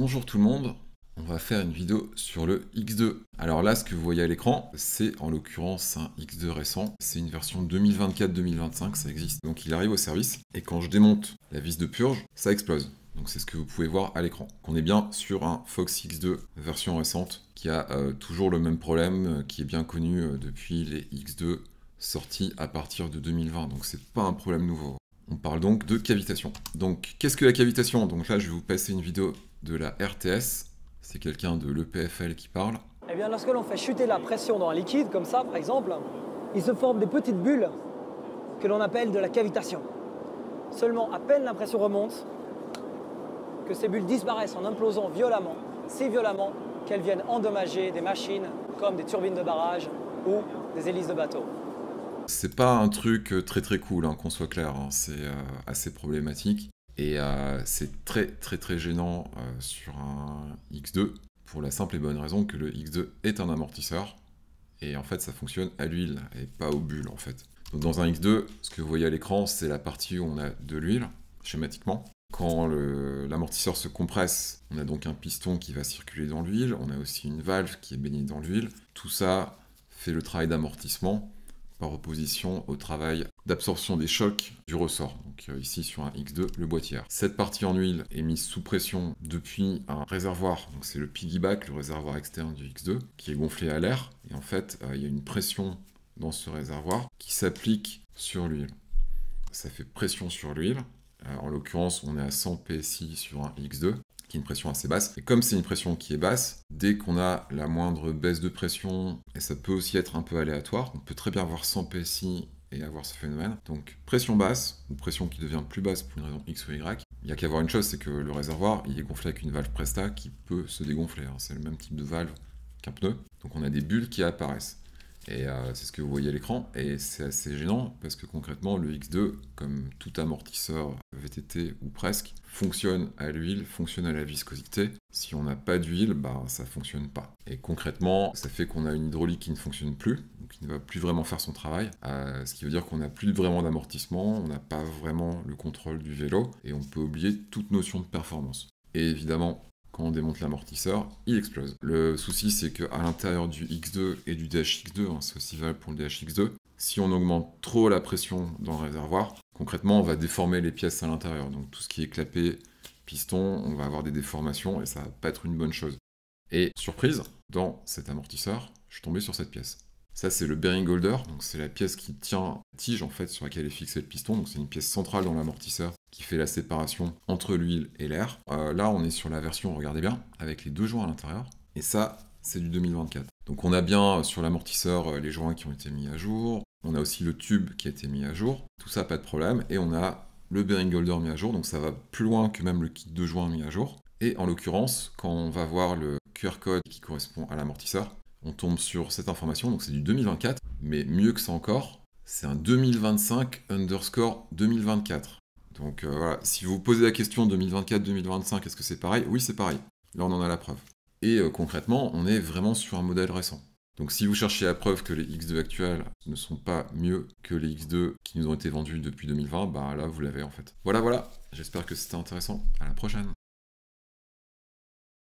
Bonjour tout le monde, on va faire une vidéo sur le X2. Alors là, ce que vous voyez à l'écran, c'est en l'occurrence un X2 récent. C'est une version 2024-2025, ça existe. Donc il arrive au service, et quand je démonte la vis de purge, ça explose. Donc c'est ce que vous pouvez voir à l'écran. On est bien sur un Fox X2 version récente, qui a toujours le même problème, qui est bien connu depuis les X2 sortis à partir de 2020. Donc c'est pas un problème nouveau. On parle donc de cavitation. Donc, qu'est-ce que la cavitation? Donc là, je vais vous passer une vidéo de la RTS. C'est quelqu'un de l'EPFL qui parle. Eh bien, lorsque l'on fait chuter la pression dans un liquide, comme ça, par exemple, il se forme des petites bulles que l'on appelle de la cavitation. Seulement, à peine la pression remonte, que ces bulles disparaissent en implosant violemment, si violemment qu'elles viennent endommager des machines comme des turbines de barrage ou des hélices de bateau. C'est pas un truc très cool, hein, qu'on soit clair, hein. C'est assez problématique et c'est très gênant sur un X2 pour la simple et bonne raison que le X2 est un amortisseur et en fait ça fonctionne à l'huile et pas aux bulles en fait. Donc dans un X2, ce que vous voyez à l'écran, c'est la partie où on a de l'huile, schématiquement. Quand l'amortisseur se compresse, on a donc un piston qui va circuler dans l'huile, on a aussi une valve qui est baignée dans l'huile. Tout ça fait le travail d'amortissement par opposition au travail d'absorption des chocs du ressort. Donc ici sur un X2, le boîtier. Cette partie en huile est mise sous pression depuis un réservoir, donc c'est le piggyback, le réservoir externe du X2, qui est gonflé à l'air. Et en fait, il y a une pression dans ce réservoir qui s'applique sur l'huile. Ça fait pression sur l'huile. En l'occurrence, on est à 100 PSI sur un X2, qui est une pression assez basse. Et comme c'est une pression qui est basse, dès qu'on a la moindre baisse de pression, et ça peut aussi être un peu aléatoire, on peut très bien avoir 100 PSI et avoir ce phénomène. Donc pression basse, ou pression qui devient plus basse pour une raison X ou Y, il n'y a qu'à voir une chose, c'est que le réservoir, il est gonflé avec une valve Presta qui peut se dégonfler. C'est le même type de valve qu'un pneu. Donc on a des bulles qui apparaissent. Et c'est ce que vous voyez à l'écran, et c'est assez gênant parce que concrètement le X2, comme tout amortisseur VTT ou presque, fonctionne à l'huile, fonctionne à la viscosité. Si on n'a pas d'huile, ça fonctionne pas. Et concrètement, ça fait qu'on a une hydraulique qui ne fonctionne plus, donc qui ne va plus vraiment faire son travail, ce qui veut dire qu'on n'a plus vraiment d'amortissement, on n'a pas vraiment le contrôle du vélo, et on peut oublier toute notion de performance. Et évidemment, quand on démonte l'amortisseur, il explose. Le souci, c'est qu'à l'intérieur du X2 et du DHX2, c'est aussi valable pour le DHX2, si on augmente trop la pression dans le réservoir, concrètement, on va déformer les pièces à l'intérieur. Donc tout ce qui est clapet, piston, on va avoir des déformations et ça va pas être une bonne chose. Et surprise, dans cet amortisseur, je suis tombé sur cette pièce. Ça, c'est le bearing holder, donc c'est la pièce qui tient la tige en fait sur laquelle est fixé le piston. Donc c'est une pièce centrale dans l'amortisseur qui fait la séparation entre l'huile et l'air. Là, on est sur la version, regardez bien, avec les deux joints à l'intérieur. Et ça, c'est du 2024. Donc on a bien sur l'amortisseur les joints qui ont été mis à jour. On a aussi le tube qui a été mis à jour. Tout ça, pas de problème. Et on a le bearing holder mis à jour. Donc ça va plus loin que même le kit de joints mis à jour. Et en l'occurrence, quand on va voir le QR code qui correspond à l'amortisseur, on tombe sur cette information, donc c'est du 2024, mais mieux que ça encore, c'est un 2025_2024. Donc voilà, si vous vous posez la question 2024-2025, est-ce que c'est pareil? Oui, c'est pareil. Là, on en a la preuve. Et concrètement, on est vraiment sur un modèle récent. Donc si vous cherchez la preuve que les X2 actuels ne sont pas mieux que les X2 qui nous ont été vendus depuis 2020, là, vous l'avez en fait. Voilà, j'espère que c'était intéressant. À la prochaine.